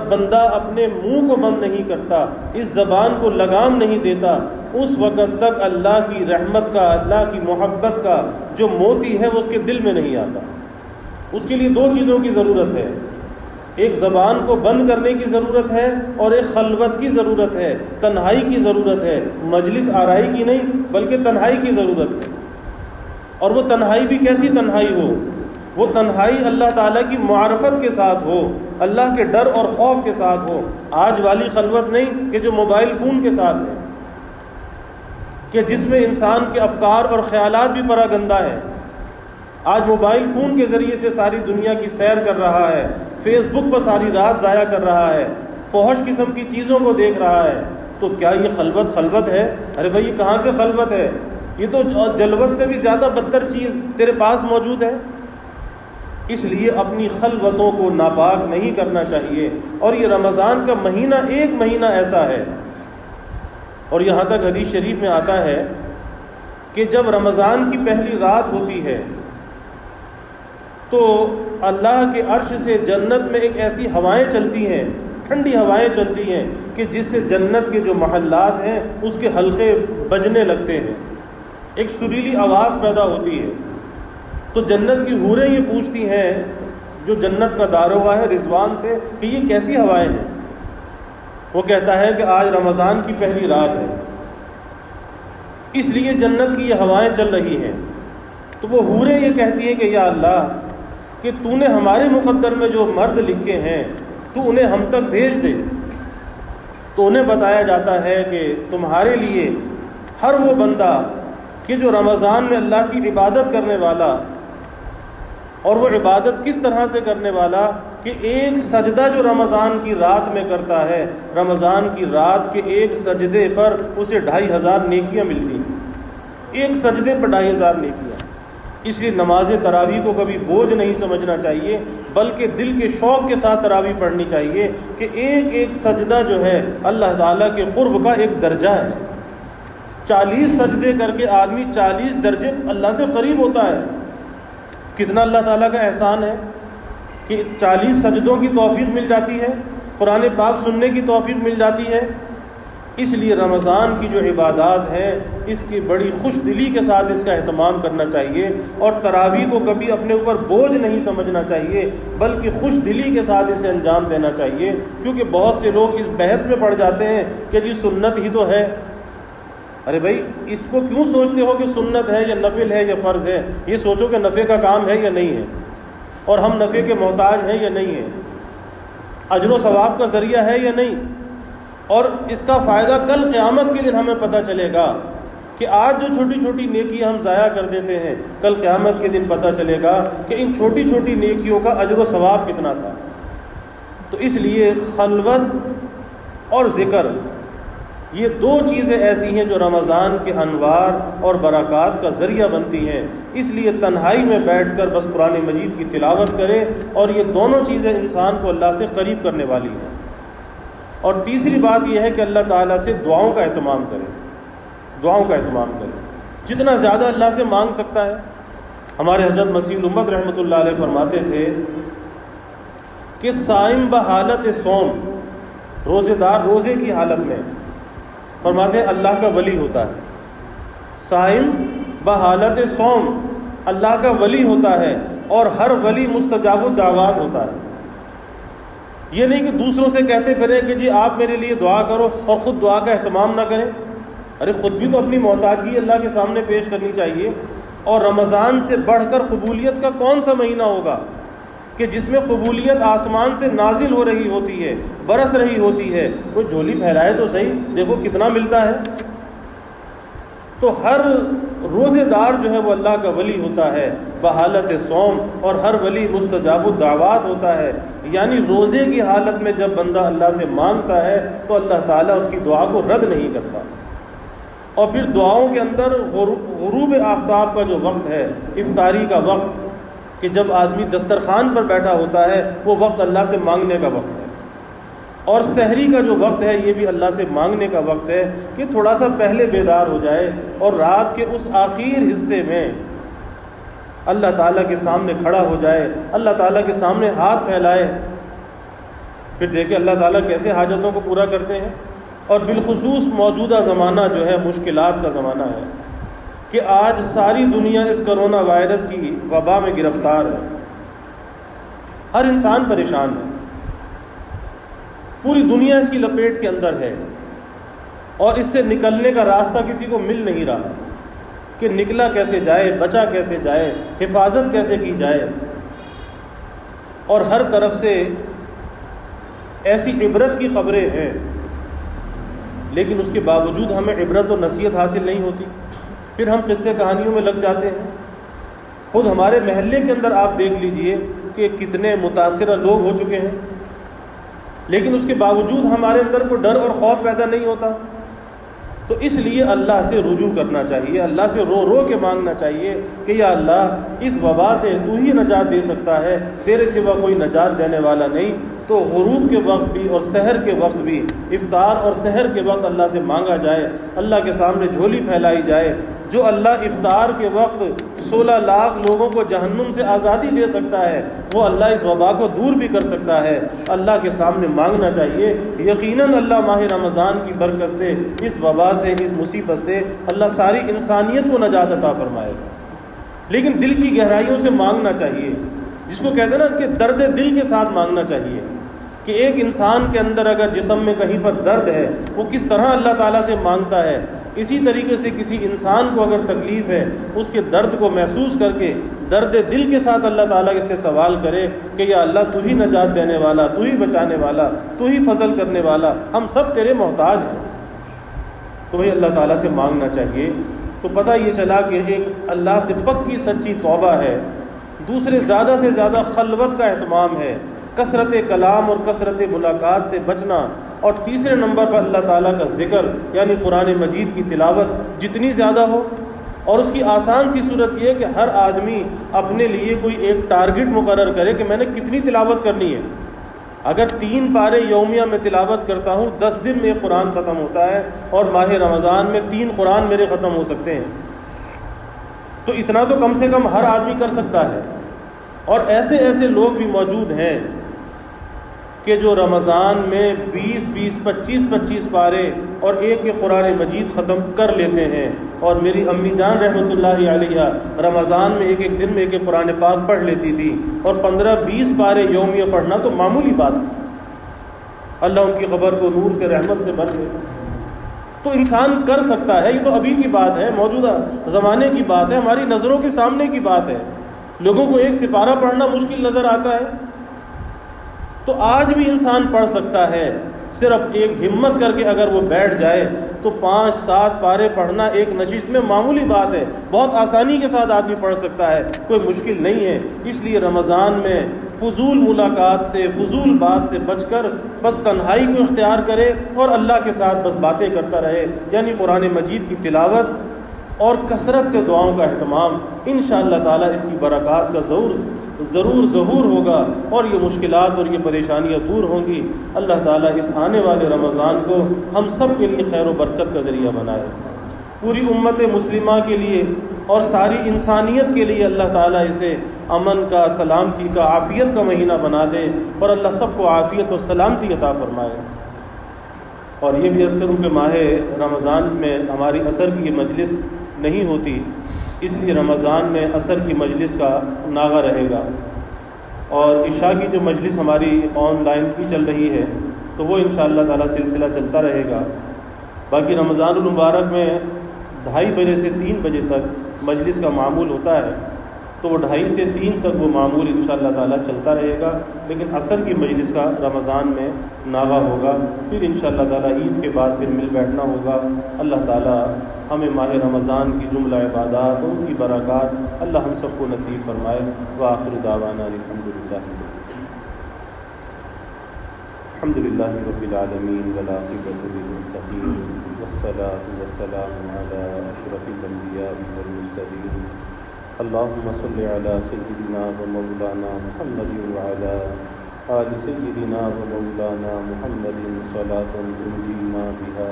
بندہ اپنے منہ کو بند نہیں کرتا، اس زبان کو لگام نہیں دیتا، اس وقت تک اللہ کی رحمت کا، اللہ کی محبت کا جو موتی ہے وہ اس کے دل میں نہیں آتا۔ اس کے لیے 2 چیزوں کی ضرورت ہے، ایک زبان کو بند کرنے کی ضرورت ہے اور ایک خلوت کی ضرورت ہے، تنہائی کی ضرورت ہے، مجلس آرائی کی نہیں بلکہ تنہائی کی ضرورت ہے۔ اور وہ تنہائی بھی کیسی تنہائی ہو، وہ تنہائی اللہ تعالیٰ کی معرفت کے ساتھ ہو، اللہ کے ڈر اور خوف کے ساتھ ہو۔ آج والی خلوت نہیں کہ جو موبائل فون کے ساتھ ہے، کہ جس میں انسان کے افکار اور خیالات بھی پراگندہ ہیں۔ آج موبائل فون کے ذریعے سے ساری دنیا کی سیر کر رہا ہے، فیس بک پر ساری رات ضائع کر رہا ہے، فحش قسم کی چیزوں کو دیکھ رہا ہے، تو کیا یہ خلوت ہے؟ ارے بھائی یہ کہاں سے خلوت ہے؟ یہ تو جلوت سے بھی زیادہ بدتر چیز تیرے پاس موجود ہے۔ اس لیے اپنی خلوتوں کو ناپاک نہیں کرنا چاہیے۔ اور یہ رمضان کا مہینہ ایک مہینہ ایسا ہے، اور یہاں تک حدیث شریف میں آتا ہے کہ جب رمضان کی پہلی رات ہوتی ہے تو اللہ کے عرش سے جنت میں ایک ایسی ہوائیں چلتی ہیں، ٹھنڈی ہوائیں چلتی ہیں کہ جس سے جنت کے جو محلات ہیں اس کے حلقے بجنے لگتے ہیں، ایک سریلی آواز پیدا ہوتی ہے۔ تو جنت کی حوریں یہ پوچھتی ہیں جو جنت کا داروغہ ہے رضوان سے کہ یہ کیسی ہوائیں ہیں؟ وہ کہتا ہے کہ آج رمضان کی پہلی رات ہے، اس لیے جنت کی یہ ہوائیں چل رہی ہیں۔ تو وہ حوریں یہ کہتی ہیں کہ یا اللہ کہ تو نے ہمارے مقدر میں جو مرد لکھے ہیں تو انہیں ہم تک بھیج دے۔ تو انہیں بتایا جاتا ہے کہ تمہارے لیے ہر وہ بندہ کہ جو رمضان میں اللہ کی عبادت کرنے والا، اور وہ عبادت کس طرح سے کرنے والا کہ ایک سجدہ جو رمضان کی رات میں کرتا ہے، رمضان کی رات کے ایک سجدے پر اسے 2500 نیکیاں ملتی ہیں، ایک سجدے پر 2500 نیکیاں۔ اس لیے نماز تراویح کو کبھی بوجھ نہیں سمجھنا چاہیے، بلکہ دل کے شوق کے ساتھ تراویح پڑھنی چاہیے کہ ایک ایک سجدہ جو ہے اللہ تعالیٰ کے قرب کا ایک درجہ ہے۔ 40 سجدے کر کے آدمی 40 درجے اللہ سے قریب ہوتا ہے۔ کتنا اللہ تعالیٰ کا احسان ہے کہ 40 سجدوں کی توفیق مل جاتی ہے، قرآن پاک سننے کی توفیق مل جاتی ہے۔ اس لیے رمضان کی جو عبادات ہیں اس کی بڑی خوش دلی کے ساتھ اس کا اہتمام کرنا چاہیے، اور تراویح کو کبھی اپنے اوپر بوجھ نہیں سمجھنا چاہیے، بلکہ خوش دلی کے ساتھ اسے انجام دینا چاہیے۔ کیونکہ بہت سے لوگ اس بحث میں پڑ جاتے ہیں کہ جی سنت ہی تو ہے۔ ارے بھائی، اس کو کیوں سوچتے ہو کہ سنت ہے یا نفل ہے یا فرض ہے؟ یہ سوچو کہ نفع کا کام ہے یا نہیں ہے، اور ہم نفع کے محتاج ہیں یا نہیں ہیں، اجر و ثواب کا ذریعہ ہے یا نہیں، اور اس کا فائدہ کل قیامت کے دن ہمیں پتہ چلے گا کہ آج جو چھوٹی چھوٹی نیکیاں ہم ضائع کر دیتے ہیں، کل قیامت کے دن پتہ چلے گا کہ ان چھوٹی چھوٹی نیکیوں کا اجر و ثواب کتنا تھا۔ تو اس لیے خلوت اور ذکر، یہ دو چیزیں ایسی ہیں جو رمضان کے انوار اور برکات کا ذریعہ بنتی ہیں۔ اس لیے تنہائی میں بیٹھ کر بس قرآن مجید کی تلاوت کرے، اور یہ دونوں چیزیں انسان کو اللہ سے قریب کرنے والی ہیں۔ اور تیسری بات یہ ہے کہ اللہ تعالیٰ سے دعاؤں کا اہتمام کرے، دعاؤں کا اہتمام کرے، جتنا زیادہ اللہ سے مانگ سکتا ہے۔ ہمارے حضرت مسیح الامت رحمۃ اللہ علیہ فرماتے تھے کہ صائم بحالت صوم، روزے دار روزے کی حالت میں، فرماتے ہیں اللہ کا ولی ہوتا ہے۔ صائم بحالت صوم، اللہ کا ولی ہوتا ہے، اور ہر ولی مستجاب الدعوات ہوتا ہے۔ یہ نہیں کہ دوسروں سے کہتے پھریں کہ جی آپ میرے لیے دعا کرو اور خود دعا کا اہتمام نہ کریں۔ ارے خود بھی تو اپنی محتاجگی اللہ کے سامنے پیش کرنی چاہیے۔ اور رمضان سے بڑھ کر قبولیت کا کون سا مہینہ ہوگا کہ جس میں قبولیت آسمان سے نازل ہو رہی ہوتی ہے، برس رہی ہوتی ہے۔ کوئی جھولی پھیلائے تو صحیح، دیکھو کتنا ملتا ہے۔ تو ہر روزے دار جو ہے وہ اللہ کا ولی ہوتا ہے بحالت صوم، اور ہر ولی مستجاب الدعوات ہوتا ہے۔ یعنی روزے کی حالت میں جب بندہ اللہ سے مانگتا ہے تو اللہ تعالیٰ اس کی دعا کو رد نہیں کرتا۔ اور پھر دعاؤں کے اندر غروب آفتاب کا جو وقت ہے، افطاری کا وقت، کہ جب آدمی دسترخوان پر بیٹھا ہوتا ہے، وہ وقت اللہ سے مانگنے کا وقت ہے۔ اور سحری کا جو وقت ہے یہ بھی اللہ سے مانگنے کا وقت ہے کہ تھوڑا سا پہلے بیدار ہو جائے اور رات کے اس آخر حصے میں اللہ تعالیٰ کے سامنے کھڑا ہو جائے، اللہ تعالیٰ کے سامنے ہاتھ پھیلائے۔ پھر دیکھیں اللہ تعالیٰ کیسے حاجتوں کو پورا کرتے ہیں۔ اور بالخصوص موجودہ زمانہ جو ہے مشکلات کا زمانہ ہے کہ آج ساری دنیا اس کرونا وائرس کی وبا میں گرفتار ہے، ہر انسان پریشان ہے، پوری دنیا اس کی لپیٹ کے اندر ہے، اور اس سے نکلنے کا راستہ کسی کو مل نہیں رہا کہ نکلا کیسے جائے، بچا کیسے جائے، حفاظت کیسے کی جائے۔ اور ہر طرف سے ایسی عبرت کی خبریں ہیں، لیکن اس کے باوجود ہمیں عبرت و نصیحت حاصل نہیں ہوتی۔ پھر ہم قصے کہانیوں میں لگ جاتے ہیں۔ خود ہمارے محلے کے اندر آپ دیکھ لیجئے کہ کتنے متاثرہ لوگ ہو چکے ہیں، لیکن اس کے باوجود ہمارے اندر کوئی ڈر اور خوف پیدا نہیں ہوتا۔ تو اس لیے اللہ سے رجوع کرنا چاہیے، اللہ سے رو رو کے مانگنا چاہیے کہ یا اللہ اس وبا سے تو ہی نجات دے سکتا ہے، تیرے سوا کوئی نجات دینے والا نہیں۔ تو غروب کے وقت بھی اور سحر کے وقت بھی، افطار اور سحر کے وقت اللہ سے مانگا جائے، اللہ کے سامنے جھولی پھیلائی جائے۔ جو اللہ افطار کے وقت 16 لاکھ لوگوں کو جہنم سے آزادی دے سکتا ہے، وہ اللہ اس وبا کو دور بھی کر سکتا ہے۔ اللہ کے سامنے مانگنا چاہیے۔ یقیناً اللہ ماہ رمضان کی برکت سے، اس وبا سے، اس مصیبت سے اللہ ساری انسانیت کو نجات عطا فرمائے گا، لیکن دل کی گہرائیوں سے مانگنا چاہیے، جس کو کہتے ہیں نا کہ درد دل کے ساتھ مانگنا چاہیے۔ کہ ایک انسان کے اندر اگر جسم میں کہیں پر درد ہے، وہ کس طرح اللہ تعالیٰ سے مانگتا ہے، اسی طریقے سے کسی انسان کو اگر تکلیف ہے، اس کے درد کو محسوس کر کے درد دل کے ساتھ اللہ تعالیٰ سے سوال کرے کہ یا اللہ تو ہی نجات دینے والا، تو ہی بچانے والا، تو ہی فضل کرنے والا، ہم سب تیرے محتاج ہیں۔ تو بھئی اللہ تعالیٰ سے مانگنا چاہیے۔ تو پتہ یہ چلا کہ ایک اللہ سے پکی سچی توبہ ہے، دوسرے زیادہ سے زیادہ خلوت کا اہتمام ہے، کثرت کلام اور کثرت ملاقات سے بچنا، اور تیسرے نمبر پر اللہ تعالیٰ کا ذکر یعنی قرآن مجید کی تلاوت جتنی زیادہ ہو۔ اور اس کی آسان سی صورت یہ ہے کہ ہر آدمی اپنے لیے کوئی ایک ٹارگٹ مقرر کرے کہ میں نے کتنی تلاوت کرنی ہے۔ اگر 3 پارے یومیہ میں تلاوت کرتا ہوں، 10 دن میں قرآن ختم ہوتا ہے، اور ماہ رمضان میں 3 قرآن میرے ختم ہو سکتے ہیں، تو اتنا تو کم سے کم ہر آدمی کر سکتا ہے۔ اور ایسے ایسے لوگ بھی موجود ہیں کہ جو رمضان میں 20 25 پارے اور ایک قرآن مجید ختم کر لیتے ہیں۔ اور میری امی جان رحمۃ اللہ علیہ رمضان میں ایک دن میں ایک قرآن پاک پڑھ لیتی تھی، اور 15-20 پارے یومیہ پڑھنا تو معمولی بات تھی۔ اللہ ان کی قبر کو نور سے رحمت سے بھر دے۔ تو انسان کر سکتا ہے، یہ تو ابھی کی بات ہے، موجودہ زمانے کی بات ہے، ہماری نظروں کے سامنے کی بات ہے۔ لوگوں کو ایک سپارہ پڑھنا مشکل نظر آتا ہے، تو آج بھی انسان پڑھ سکتا ہے، صرف ایک ہمت کر کے اگر وہ بیٹھ جائے تو 5-7 پارے پڑھنا ایک نشست میں معمولی بات ہے، بہت آسانی کے ساتھ آدمی پڑھ سکتا ہے، کوئی مشکل نہیں ہے۔ اس لیے رمضان میں فضول ملاقات سے، فضول بات سے بچ کر بس تنہائی کو اختیار کرے اور اللہ کے ساتھ بس باتیں کرتا رہے، یعنی قرآن مجید کی تلاوت اور کثرت سے دعاؤں کا اہتمام۔ انشاءاللہ تعالیٰ اس کی برکات کا ضرور ظہور ہوگا، اور یہ مشکلات اور یہ پریشانیاں دور ہوں گی۔ اللہ تعالیٰ اس آنے والے رمضان کو ہم سب کے لیے خیر و برکت کا ذریعہ بنائے، پوری امت مسلمہ کے لیے اور ساری انسانیت کے لیے اللہ تعالیٰ اسے امن کا، سلامتی کا، عافیت کا مہینہ بنا دے، اور اللہ سب کو عافیت اور سلامتی عطا فرمائے۔ اور یہ بھی عرض کروں کہ ماہ رمضان میں ہماری عصر کی یہ مجلس نہیں ہوتی، اس لیے رمضان میں عصر کی مجلس کا ناغہ رہے گا، اور عشاء کی جو مجلس ہماری آن لائن بھی چل رہی ہے تو وہ انشاءاللہ تعالیٰ سلسلہ چلتا رہے گا۔ باقی رمضان المبارک میں 2:30 بجے سے 3 بجے تک مجلس کا معمول ہوتا ہے، تو وہ 2:30 سے 3 تک وہ معمول انشاءاللہ تعالیٰ چلتا رہے گا، لیکن عصر کی مجلس کا رمضان میں ناغہ ہوگا۔ پھر انشاءاللہ تعالیٰ عید کے بعد پھر مل بیٹھنا ہوگا۔ اللہ تعالیٰ ہمیں ماہ رمضان کی جملہ عبادات اور اس کی برکات اللہ ہم سب کو نصیب فرمائے۔ وآخر دعوانا الحمدللہ رب العالمین والعاقبۃ للمتقین والصلاة والسلام علی اشرف الانبیاء والمرسلین۔ اللہم صل علی سیدنا و مولانا محمد وعلی آل سیدنا و مولانا محمد صلاة تنجینا بها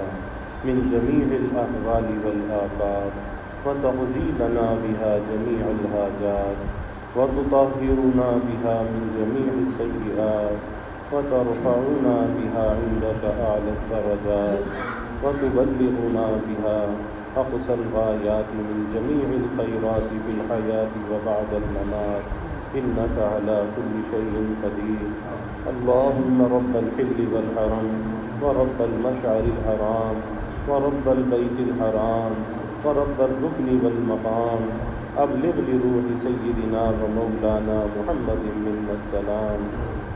من جميع الأحوال والآفات وتغزيلنا بها جميع الحاجات وتطهرنا بها من جميع السيئات وترفعنا بها عندك أعلى الدرجات وتبلغنا بها أقصى الغايات من جميع الخيرات في الحياة وبعد الممات إنك على كل شيء قدير۔ اللهم رب الحل والحرم ورب المشعر الحرام ورب البيت الحرام ورب الركن والمقام، أبلغ لروح سيدنا ومولانا محمد منا السلام۔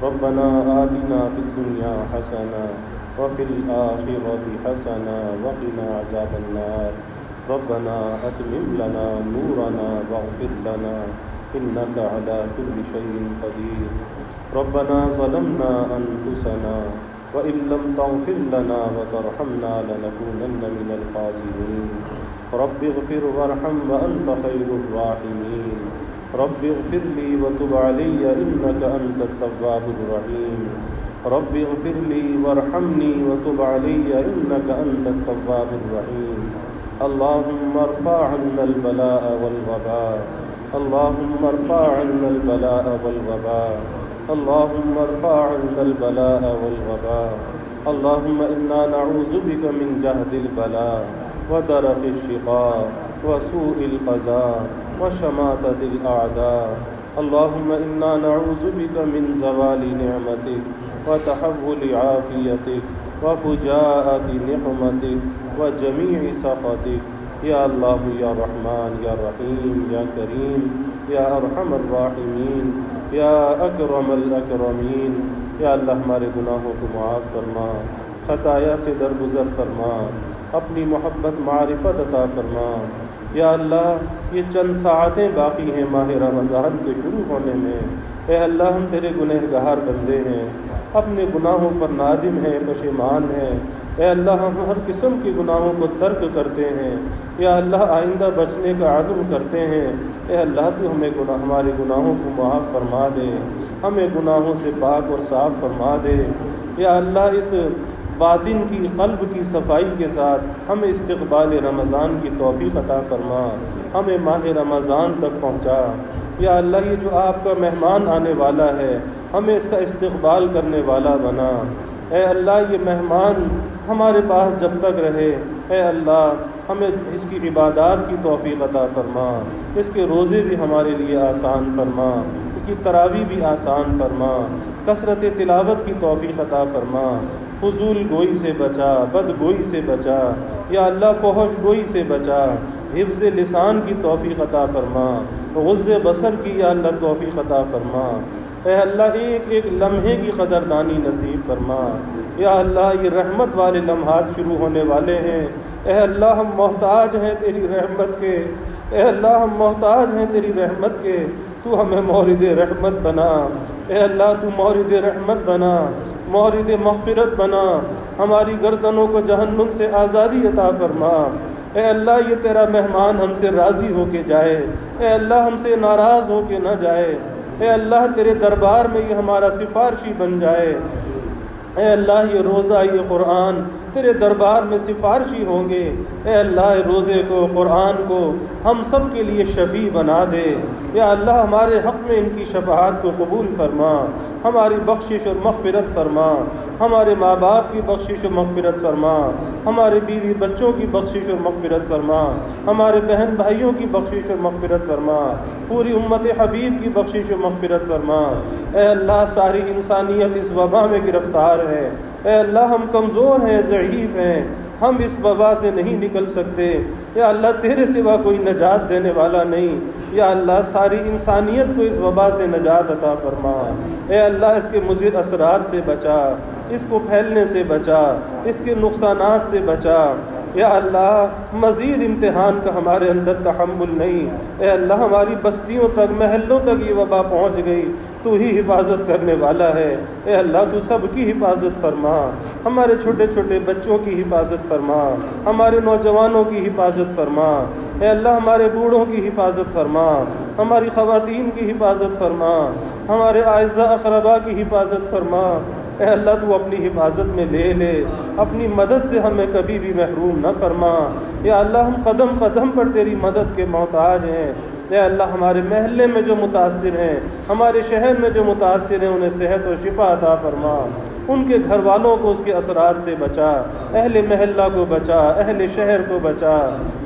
ربنا آتنا في الدنيا حسنة وفي الآخرة حسنة وقنا عذاب النار۔ ربنا أتمم لنا نورنا واغفر لنا إنك على كل شيء قدير۔ ربنا ظلمنا أنفسنا وإن لم تغفر لنا وترحمنا لنكونن من الخاسرين۔ رب اغفر وارحم وأنت خير الراحمين۔ رب اغفر لي وتب علي إنك أنت التواب الرحيم۔ رب اغفر لي وارحمني وتب علي إنك أنت التواب الرحيم۔ اللهم ارفع عنا البلاء والوباء، اللهم ارفع عنا البلاء والوباء، اللهم ارفع عنا البلاء والوباء۔ اللهم إنا نعوذ بك من جهد البلاء ودرك الشقاء وسوء القضاء وشماتة الأعداء۔ اللهم إنا نعوذ بك من زوال نعمتك وتحول عافيتك وفجاءة نقمتك وجميع سخطك۔ یا اللہ یا رحمان یا رحیم یا کریم یا ارحم الراحمین یا اکرم الاکرمین۔ یا اللہ ہمارے گناہوں کو معاف فرما، خطایا سے درگزر فرما، اپنی محبت معرفت عطا فرما۔ یا اللہ یہ چند ساعتیں باقی ہیں ماہ رمضان کے شروع ہونے میں، اے اللہ ہم تیرے گنہگار بندے ہیں، اپنے گناہوں پر نادم ہیں، پشیمان ہیں، اے اللہ ہم ہر قسم کے گناہوں کو ترک کرتے ہیں، یا اللہ آئندہ بچنے کا عزم کرتے ہیں، اے اللہ تو ہمارے گناہوں کو معاف فرما دے، ہمیں گناہوں سے پاک اور صاف فرما دے، یا اللہ اس باطن کی قلب کی صفائی کے ساتھ ہمیں استقبال رمضان کی توفیق عطا فرما، ہمیں ماہ رمضان تک پہنچا، یا اللہ یہ جو آپ کا مہمان آنے والا ہے ہمیں اس کا استقبال کرنے والا بنا، اے اللہ یہ مہمان ہمارے پاس جب تک رہے، اے اللہ ہمیں اس کی عبادات کی توفیق عطا فرما، اس کے روزے بھی ہمارے لیے آسان فرما، اس کی تراویح بھی آسان فرما، کثرت تلاوت کی توفیق عطا فرما، فضول گوئی سے بچا، بد گوئی سے بچا، یا اللہ فحش گوئی سے بچا، حفظ لسان کی توفیق عطا فرما، غض بصر کی یا اللہ توفیق عطا فرما، اے اللہ ایک ایک لمحے کی قدردانی نصیب فرما، یا اللہ یہ رحمت والے لمحات شروع ہونے والے ہیں، اے اللہ ہم محتاج ہیں تیری رحمت کے، اے اللہ ہم محتاج ہیں تیری رحمت کے، تو ہمیں مورد رحمت بنا، اے اللہ تو مورد رحمت بنا، مورد مغفرت بنا، ہماری گردنوں کو جہنم سے آزادی عطا فرما، اے اللہ یہ تیرا مہمان ہم سے راضی ہو کے جائے، اے اللہ ہم سے ناراض ہو کے نہ جائے، اے اللہ تیرے دربار میں یہ ہمارا سفارشی بن جائے، اے اللہ یہ روزہ یہ قرآن تیرے دربار میں سفارشی ہوں گے، اے اللہ روزے کو قرآن کو ہم سب کے لیے شفیع بنا دے، یا اللہ ہمارے حق میں ان کی شفاعت کو قبول فرما، ہماری بخشش اور مغفرت فرما، ہمارے ماں باپ کی بخشش و مغفرت فرما، ہمارے بیوی بچوں کی بخشش اور مغفرت فرما، ہمارے بہن بھائیوں کی بخشش اور مغفرت فرما، پوری امت حبیب کی بخشش و مغفرت فرما، اے اللہ ساری انسانیت اس وبا میں گرفتار ہے، اے اللہ ہم کمزور ہیں، ضعیف ہیں، ہم اس وبا سے نہیں نکل سکتے، یا اللہ تیرے سوا کوئی نجات دینے والا نہیں، یا اللہ ساری انسانیت کو اس وبا سے نجات عطا فرما، اے اللہ اس کے مضر اثرات سے بچا، اس کو پھیلنے سے بچا، اس کے نقصانات سے بچا، یا اللہ مزید امتحان کا ہمارے اندر تحمل نہیں، اے اللہ ہماری بستیوں تک محلوں تک یہ وبا پہنچ گئی، تو ہی حفاظت کرنے والا ہے، اے اللہ تو سب کی حفاظت فرما، ہمارے چھوٹے چھوٹے بچوں کی حفاظت فرما، ہمارے نوجوانوں کی حفاظت فرما، اے اللہ ہمارے بوڑھوں کی حفاظت فرما، ہماری خواتین کی حفاظت فرما، ہمارے اعزاء اقربا کی حفاظت فرما، اے اللہ تو اپنی حفاظت میں لے لے، اپنی مدد سے ہمیں کبھی بھی محروم نہ فرما، یا اللہ ہم قدم قدم پر تیری مدد کے محتاج ہیں، اے اللہ ہمارے محلے میں جو متاثر ہیں، ہمارے شہر میں جو متاثر ہیں انہیں صحت و شفا عطا فرما، ان کے گھر والوں کو اس کے اثرات سے بچا، اہل محلہ کو بچا، اہل شہر کو بچا،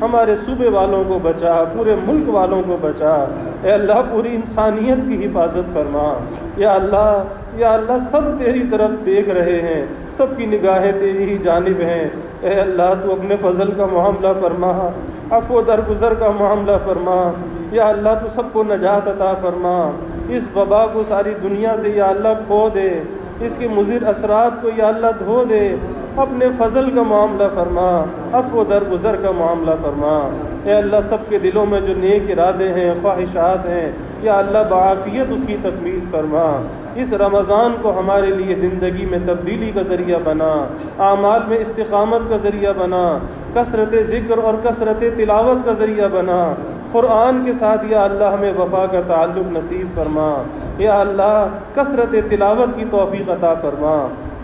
ہمارے صوبے والوں کو بچا، پورے ملک والوں کو بچا، اے اللہ پوری انسانیت کی حفاظت فرما، یا اللہ سب تیری طرف دیکھ رہے ہیں، سب کی نگاہیں تیری ہی جانب ہیں، اے اللہ تو اپنے فضل کا معاملہ فرما، عفو درگزر کا معاملہ فرما، یا اللہ تو سب کو نجات عطا فرما، اس وبا کو ساری دنیا سے یا اللہ کھو دے، اس کے مضر اثرات کو یا اللہ دھو دے، اپنے فضل کا معاملہ فرما، عفو درگزر کا معاملہ فرما، اے اللہ سب کے دلوں میں جو نیک ارادے ہیں، خواہشات ہیں، یا اللہ بعافیت اس کی تکمیل فرما، اس رمضان کو ہمارے لیے زندگی میں تبدیلی کا ذریعہ بنا، اعمال میں استقامت کا ذریعہ بنا، کثرت ذکر اور کثرت تلاوت کا ذریعہ بنا، قرآن کے ساتھ یا اللہ ہمیں وفا کا تعلق نصیب فرما، یا اللہ کثرت تلاوت کی توفیق عطا فرما،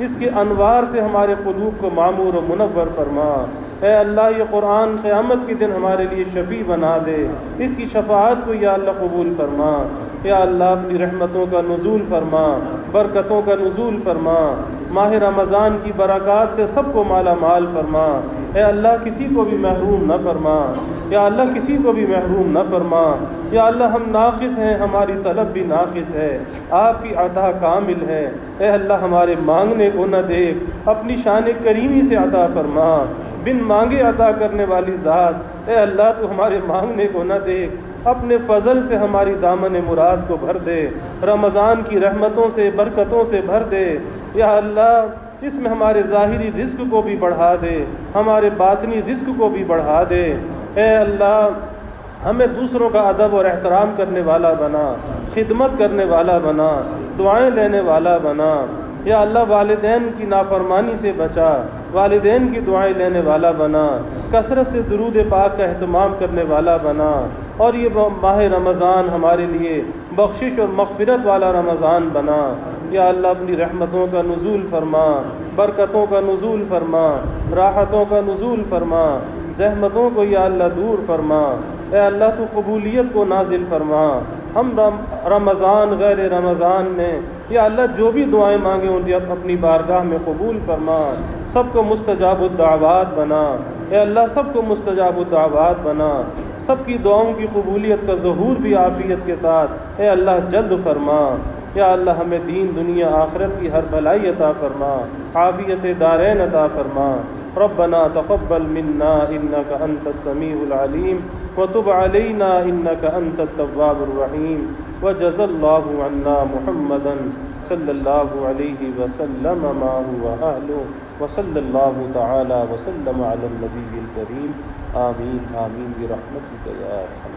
اس کے انوار سے ہمارے قلوب کو معمور و منور فرما، اے اللہ یہ قرآن قیامت کے دن ہمارے لیے شفیع بنا دے، اس کی شفاعت کو یا اللہ قبول فرما، یا اللہ اپنی رحمتوں کا نزول فرما، برکتوں کا نزول فرما، ماہ رمضان کی برکات سے سب کو مالا مال فرما، اے اللہ کسی کو بھی محروم نہ فرما، یا اللہ کسی کو بھی محروم نہ فرما، یا اللہ ہم ناقص ہیں، ہماری طلب بھی ناقص ہے، آپ کی عطا کامل ہے، اے اللہ ہمارے مانگنے کو نہ دیکھ، اپنی شان کریمی سے عطا فرما، بن مانگے عطا کرنے والی ذات، اے اللہ تو ہمارے مانگنے کو نہ دیکھ، اپنے فضل سے ہماری دامن مراد کو بھر دے، رمضان کی رحمتوں سے برکتوں سے بھر دے، یا اللہ اس میں ہمارے ظاہری رزق کو بھی بڑھا دے، ہمارے باطنی رزق کو بھی بڑھا دے، اے اللہ ہمیں دوسروں کا ادب اور احترام کرنے والا بنا، خدمت کرنے والا بنا، دعائیں لینے والا بنا۔ یا اللہ والدین کی نافرمانی سے بچا، والدین کی دعائیں لینے والا بنا، کثرت سے درود پاک کا اہتمام کرنے والا بنا، اور یہ ماہ رمضان ہمارے لیے بخشش اور مغفرت والا رمضان بنا۔ یا اللہ اپنی رحمتوں کا نزول فرما، برکتوں کا نزول فرما، راحتوں کا نزول فرما، زحمتوں کو یا اللہ دور فرما۔ اے اللہ تو قبولیت کو نازل فرما۔ ہم رمضان غیر رمضان میں یا اللہ جو بھی دعائیں مانگیں ان اپنی بارگاہ میں قبول فرما، سب کو مستجاب الدعوات بنا۔ اے اللہ سب کو مستجاب الدعوات بنا، سب کی دعاؤں کی قبولیت کا ظہور بھی عافیت کے ساتھ اے اللہ جلد فرما۔ یا اللہ ہمیں دین دنیا آخرت کی ہر بھلائی عطا فرما، عافیت دارین عطا فرما۔ ربنا تقبل منا انك انت السميع العليم وتب علينا انك انت التواب الرحيم وجزى الله عنا محمدا صلى الله عليه وسلم ما هو اهله وصلى الله تعالى وسلم على النبي الكريم آمين آمين برحمتك يا ارحم